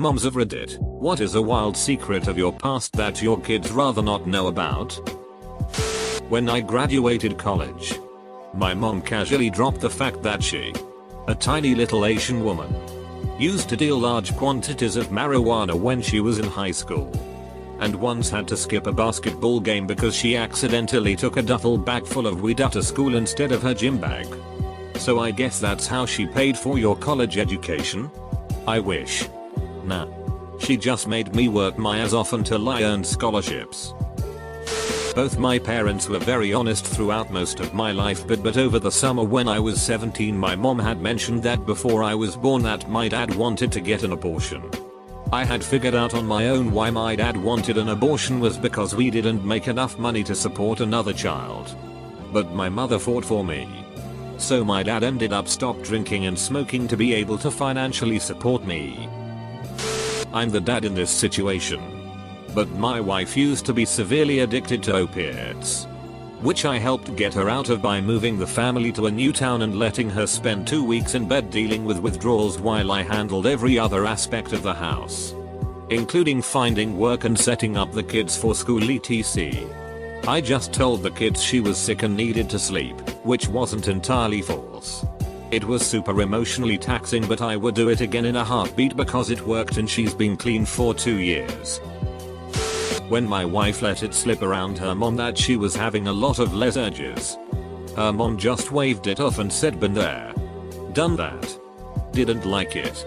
Moms of Reddit, what is a wild secret of your past that your kids rather not know about? When I graduated college, my mom casually dropped the fact that she, a tiny little Asian woman, used to deal large quantities of marijuana when she was in high school, and once had to skip a basketball game because she accidentally took a duffel bag full of weed out of school instead of her gym bag. So I guess that's how she paid for your college education? I wish. Nah. She just made me work my ass off until I earned scholarships. Both my parents were very honest throughout most of my life, but over the summer when I was 17 my mom had mentioned that before I was born that my dad wanted to get an abortion. I had figured out on my own why my dad wanted an abortion was because we didn't make enough money to support another child. But my mother fought for me. So my dad ended up stopped drinking and smoking to be able to financially support me. I'm the dad in this situation. But my wife used to be severely addicted to opiates, which I helped get her out of by moving the family to a new town and letting her spend 2 weeks in bed dealing with withdrawals while I handled every other aspect of the house, including finding work and setting up the kids for school etc. I just told the kids she was sick and needed to sleep, which wasn't entirely false. It was super emotionally taxing, but I would do it again in a heartbeat because it worked and she's been clean for 2 years. When my wife let it slip around her mom that she was having a lot of les urges, her mom just waved it off and said been there, done that. Didn't like it.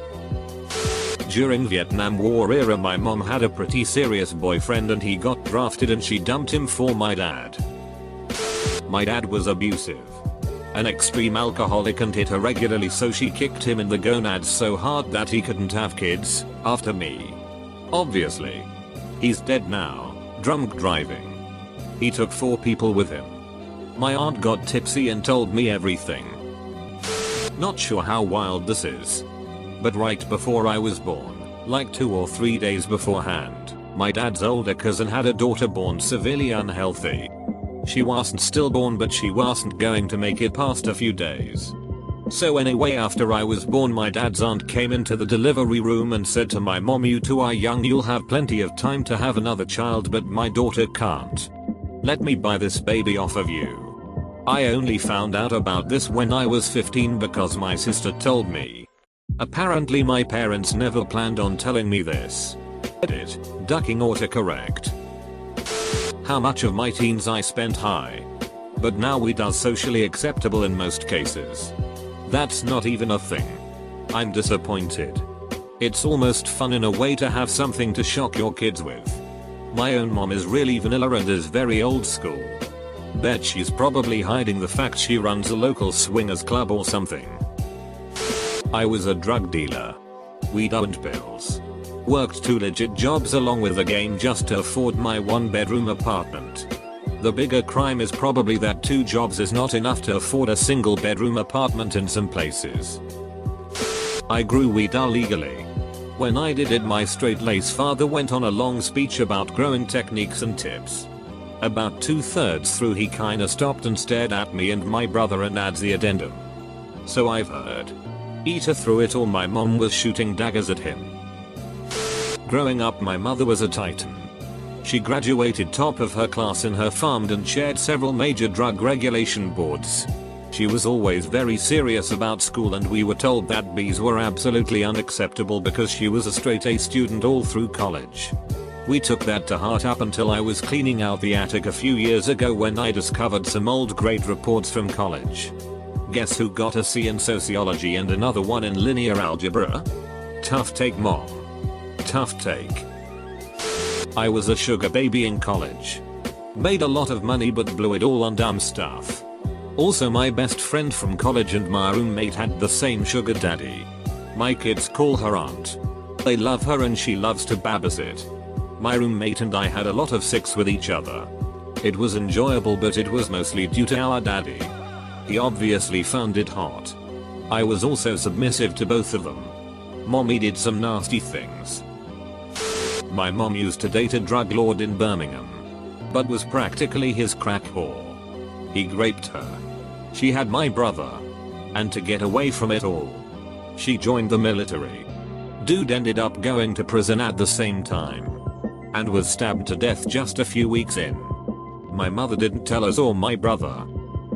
During Vietnam War era my mom had a pretty serious boyfriend and he got drafted and she dumped him for my dad. My dad was abusive, an extreme alcoholic, and hit her regularly, so she kicked him in the gonads so hard that he couldn't have kids after me. Obviously. He's dead now, drunk driving. He took 4 people with him. My aunt got tipsy and told me everything. Not sure how wild this is, but right before I was born, like 2 or 3 days beforehand, my dad's older cousin had a daughter born severely unhealthy. She wasn't stillborn, but she wasn't going to make it past a few days. So anyway, after I was born my dad's aunt came into the delivery room and said to my mom, "You two are young, you'll have plenty of time to have another child, but my daughter can't. Let me buy this baby off of you." I only found out about this when I was 15 because my sister told me. Apparently my parents never planned on telling me this. Edit, ducking autocorrect. How much of my teens I spent high. But now weed are socially acceptable in most cases. That's not even a thing. I'm disappointed. It's almost fun in a way to have something to shock your kids with. My own mom is really vanilla and is very old school. Bet she's probably hiding the fact she runs a local swingers club or something. I was a drug dealer. Weed and pills. Worked 2 legit jobs along with a game just to afford my 1-bedroom apartment. The bigger crime is probably that 2 jobs is not enough to afford a single bedroom apartment in some places. I grew weed illegally. When I did it my straight-laced father went on a long speech about growing techniques and tips. About 2/3 through he kinda stopped and stared at me and my brother and adds the addendum. "So I've heard." Either through it or my mom was shooting daggers at him. Growing up my mother was a titan. She graduated top of her class in her farm and chaired several major drug regulation boards. She was always very serious about school, and we were told that B's were absolutely unacceptable because she was a straight A student all through college. We took that to heart up until I was cleaning out the attic a few years ago when I discovered some old grade reports from college. Guess who got a C in sociology and another one in linear algebra? Tough take, mom. Tough take. I was a sugar baby in college. Made a lot of money but blew it all on dumb stuff. Also my best friend from college and my roommate had the same sugar daddy. My kids call her aunt. They love her and she loves to babysit. My roommate and I had a lot of sex with each other. It was enjoyable, but it was mostly due to our daddy. He obviously found it hot. I was also submissive to both of them. Mommy did some nasty things. My mom used to date a drug lord in Birmingham, but was practically his crack whore. He raped her. She had my brother. And to get away from it all, she joined the military. Dude ended up going to prison at the same time and was stabbed to death just a few weeks in. My mother didn't tell us or my brother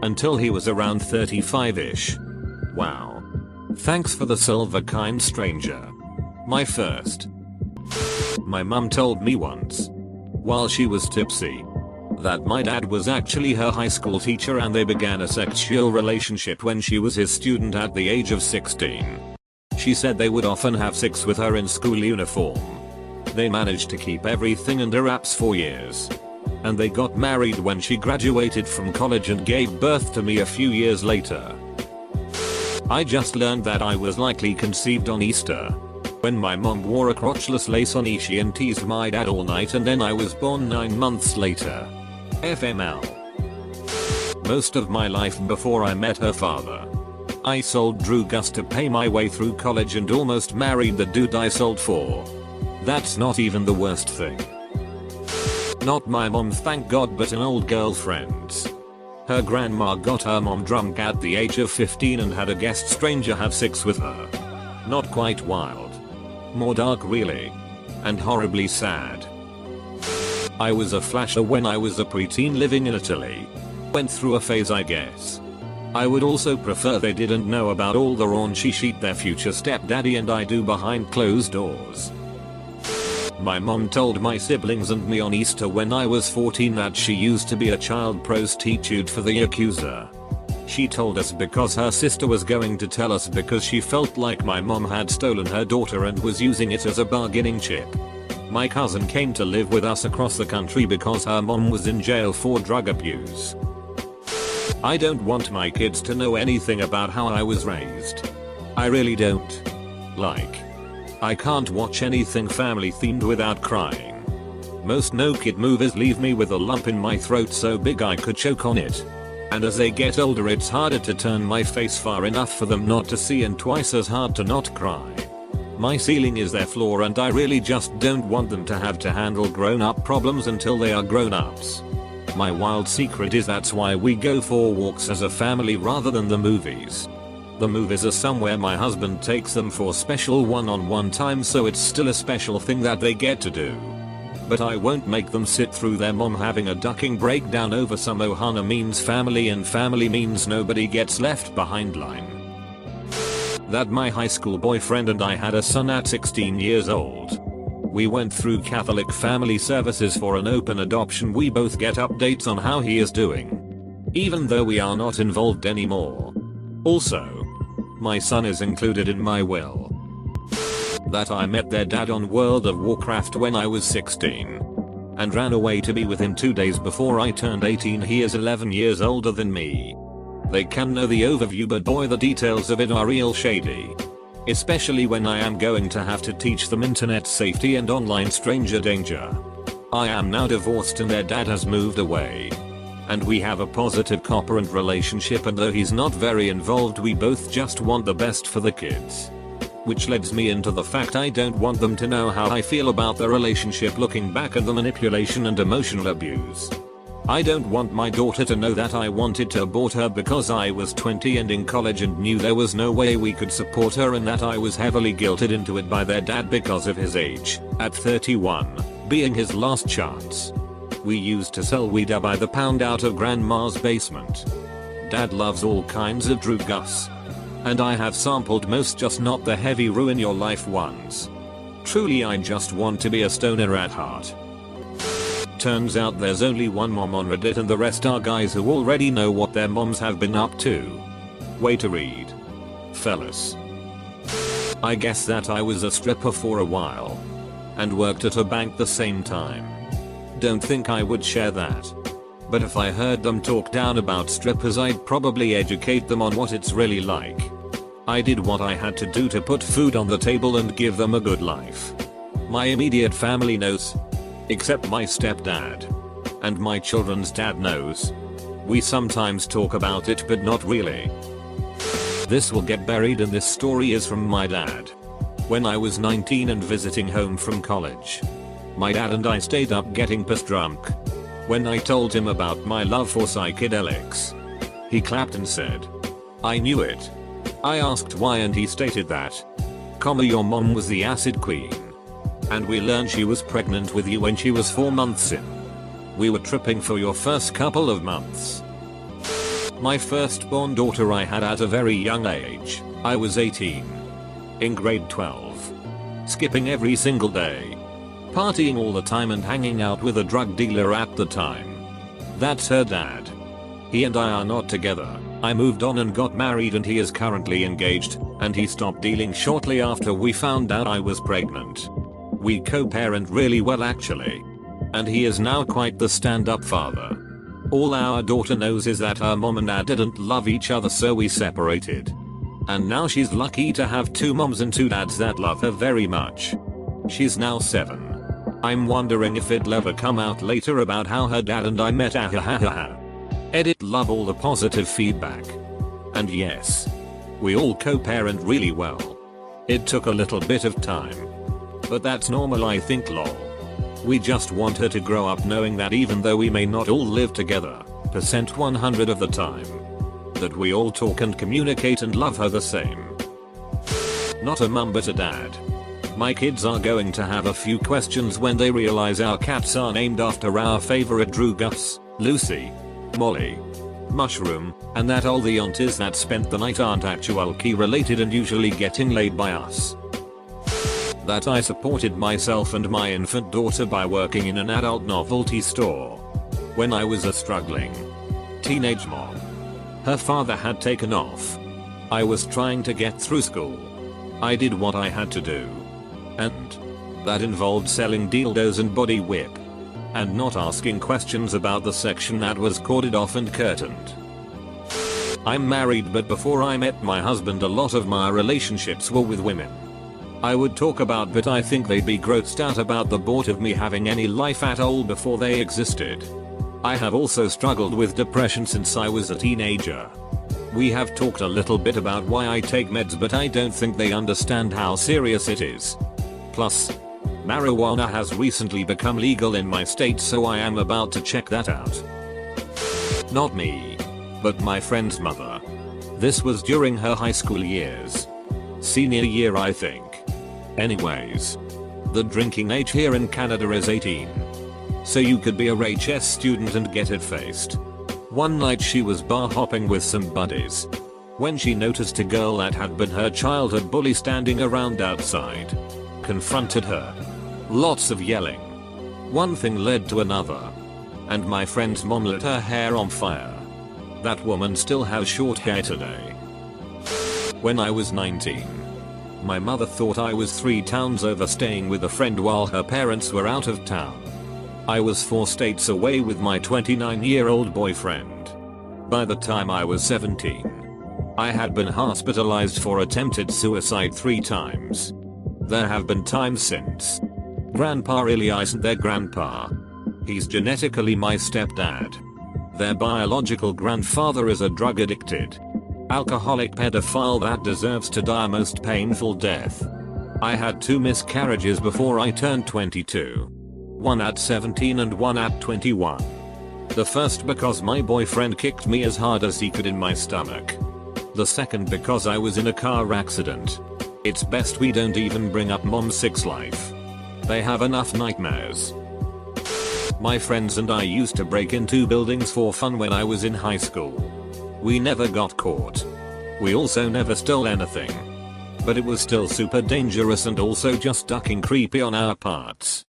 until he was around 35ish. Wow. Thanks for the silver, kind stranger. My first. My mum told me once, while she was tipsy, that my dad was actually her high school teacher and they began a sexual relationship when she was his student at the age of 16. She said they would often have sex with her in school uniform. They managed to keep everything under wraps for years. And they got married when she graduated from college and gave birth to me a few years later. I just learned that I was likely conceived on Easter, when my mom wore a crotchless lace onishi and teased my dad all night, and then I was born 9 months later. FML. Most of my life before I met her father, I sold Drew Gus to pay my way through college and almost married the dude I sold for. That's not even the worst thing. Not my mom, thank God, but an old girlfriend's. Her grandma got her mom drunk at the age of 15 and had a guest stranger have sex with her. Not quite wild. More dark really. And horribly sad. I was a flasher when I was a preteen living in Italy. Went through a phase, I guess. I would also prefer they didn't know about all the raunchy shit their future stepdaddy and I do behind closed doors. My mom told my siblings and me on Easter when I was 14 that she used to be a child prostitute for the Yakuza. She told us because her sister was going to tell us because she felt like my mom had stolen her daughter and was using it as a bargaining chip. My cousin came to live with us across the country because her mom was in jail for drug abuse. I don't want my kids to know anything about how I was raised. I really don't. Like, I can't watch anything family themed without crying. Most no kid movies leave me with a lump in my throat so big I could choke on it. And as they get older it's harder to turn my face far enough for them not to see and twice as hard to not cry. My ceiling is their floor and I really just don't want them to have to handle grown-up problems until they are grown-ups. My wild secret is that's why we go for walks as a family rather than the movies. The movies are somewhere my husband takes them for special one-on-one time, so it's still a special thing that they get to do. But I won't make them sit through their mom having a ducking breakdown over some Ohana means family and family means nobody gets left behind line. That my high school boyfriend and I had a son at 16 years old. We went through Catholic family services for an open adoption. We both get updates on how he is doing, even though we are not involved anymore. Also, my son is included in my will. That I met their dad on World of Warcraft when I was 16 and ran away to be with him 2 days before I turned 18. He is 11 years older than me. They can know the overview, but boy, the details of it are real shady. Especially when I am going to have to teach them internet safety and online stranger danger. I am now divorced and their dad has moved away. And we have a positive co-parent relationship, and though he's not very involved we both just want the best for the kids. Which leads me into the fact I don't want them to know how I feel about the relationship looking back at the manipulation and emotional abuse. I don't want my daughter to know that I wanted to abort her because I was 20 and in college and knew there was no way we could support her, and that I was heavily guilted into it by their dad because of his age, at 31, being his last chance. We used to sell weed by the pound out of grandma's basement. Dad loves all kinds of Drew Gus. And I have sampled most, just not the heavy ruin your life ones. Truly I just want to be a stoner at heart. Turns out there's only one mom on Reddit and the rest are guys who already know what their moms have been up to. Way to read. Fellas. I guess that I was a stripper for a while. And worked at a bank the same time. Don't think I would share that. But if I heard them talk down about strippers I'd probably educate them on what it's really like. I did what I had to do to put food on the table and give them a good life. My immediate family knows. Except my stepdad. And my children's dad knows. We sometimes talk about it but not really. This will get buried and this story is from my dad. When I was 19 and visiting home from college. My dad and I stayed up getting pissed drunk. When I told him about my love for psychedelics, he clapped and said, "I knew it." I asked why and he stated that Your mom was the acid queen. And we learned she was pregnant with you when she was 4 months in. We were tripping for your first couple of months. My firstborn daughter I had at a very young age. I was 18. In grade 12. Skipping every single day. Partying all the time and hanging out with a drug dealer at the time. That's her dad. He and I are not together. I moved on and got married and he is currently engaged, and he stopped dealing shortly after we found out I was pregnant. We co-parent really well actually. And he is now quite the stand-up father. All our daughter knows is that her mom and dad didn't love each other, so we separated. And now she's lucky to have 2 moms and 2 dads that love her very much. She's now 7. I'm wondering if it'll ever come out later about how her dad and I met. Edit. Love all the positive feedback. And yes, we all co-parent really well. It took a little bit of time. But that's normal, I think, lol. We just want her to grow up knowing that even though we may not all live together, percent 100 of the time, that we all talk and communicate and love her the same. Not a mum but a dad. My kids are going to have a few questions when they realize our cats are named after our favorite Drew, Gus, Lucy, Molly, Mushroom, and that all the aunties that spent the night aren't actually related and usually getting laid by us. That I supported myself and my infant daughter by working in an adult novelty store. When I was a struggling teenage mom. Her father had taken off. I was trying to get through school. I did what I had to do. And that involved selling dildos and body whip. And not asking questions about the section that was corded off and curtained. I'm married, but before I met my husband a lot of my relationships were with women. I would talk about, but I think they'd be grossed out about the thought of me having any life at all before they existed. I have also struggled with depression since I was a teenager. We have talked a little bit about why I take meds, but I don't think they understand how serious it is. Plus, marijuana has recently become legal in my state, so I am about to check that out. Not me, but my friend's mother. This was during her high school years. Senior year, I think. Anyways, the drinking age here in Canada is 18. So you could be a HS student and get it faced. One night she was bar hopping with some buddies. When she noticed a girl that had been her childhood bully standing around outside. Confronted her. Lots of yelling. One thing led to another. And my friend's mom lit her hair on fire. That woman still has short hair today. When I was 19. My mother thought I was 3 towns over staying with a friend while her parents were out of town. I was 4 states away with my 29-year-old boyfriend. By the time I was 17, I had been hospitalized for attempted suicide 3 times. There have been times since. Grandpa really isn't their grandpa. He's genetically my stepdad. Their biological grandfather is a drug-addicted, alcoholic pedophile that deserves to die a most painful death. I had 2 miscarriages before I turned 22. One at 17 and one at 21. The first because my boyfriend kicked me as hard as he could in my stomach. The second because I was in a car accident. It's best we don't even bring up mom's sex life. They have enough nightmares. My friends and I used to break into buildings for fun when I was in high school. We never got caught. We also never stole anything. But it was still super dangerous and also just ducking creepy on our parts.